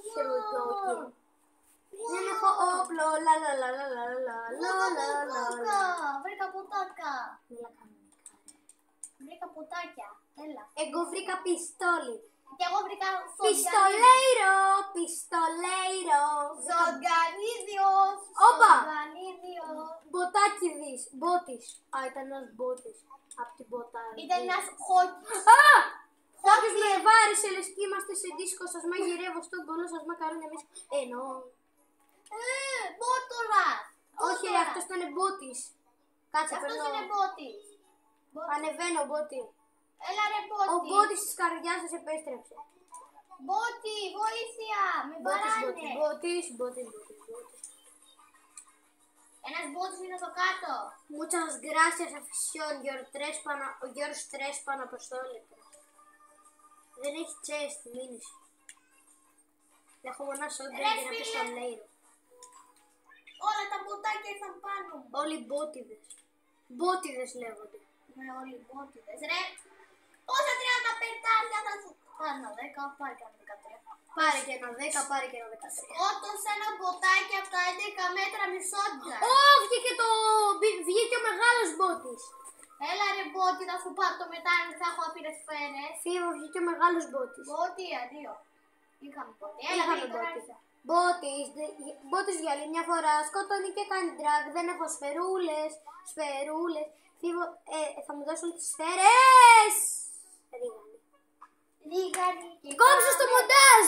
Here we go again. Δεν έχω όπλο, λα λα λα λα λα λα λα λα λα. Βρήκα ποτάκα. Μίλα κανονικά. Βρήκα ποτάκια. Έλα. Εγώ βρήκα πιστόλι. Και εγώ βρήκα Πιστολέιρο, πιστολέιρο. Ζωγανίδιος. Όπα. Ζωγανίδιος. Μποτάκιδης, μπότης. Α, ήταν ένας μπότης. Απ' την μποτάρη. Ήταν ένας χόκκις. Α! Κάποιος με βάρισε, λες και είμαστε σε δίσκο, σας μαγειρεύω στον κόλλο, σας μακαρόνια μέσα. Εννοώ. Μπότορας. Όχι, αυτός ήταν μπότης. Κάτσε, Αυτός περνώ. είναι μπότης. Ανεβαίνω, μπότη. Έλα ρε Ο μπότη. μπότης της καρδιάς σας επέστρεψε. Μπότη, βοήθεια. Με Μπότης, βαράνε. μπότης, μπότης, μπότης. Ένας μπότης είναι στο κάτω. Muchas gracias, afición, your stress πάνω από στόλετρα. Δεν έχει chest, μήνυση. Έχω μονά σόντα για να πεις στο λέιρο. Όλα τα μποτάκια ήρθαν πάνω μου. Όλοι μπότιδες. Μπότιδες λέγονται. Με όλοι οι μπότιδες. Ρε, πόσα 35 θα σου κάνω. 10, πάρε και ένα 13. Πάρε και ένα 10, πάρε και ένα 13. Σκότωσε ένα μποτάκι από τα 11 μέτρα μισόντια. Ω, βγήκε ο μεγάλος μπότης. Έλα ρε μπότι, θα σου πάρω το μετά, θα έχω άπειρες σφαίρες. Φίβο, βγήκε ο μεγάλος μπότης. Μπότι, αντίο. Είχαμε μπότι. Έλα, Είχαμε τώρα μπότι. ήρθα. Μπότης για άλλη μια φορά σκοτώνει και κάνει drag. Δεν έχω σφαιρούλες. Σφαιρούλες. Φίβο, θα μου δώσουν τις σφαίρες. Ρίγανη. Λίγα νίκη. Κόψε στο μοντάζ.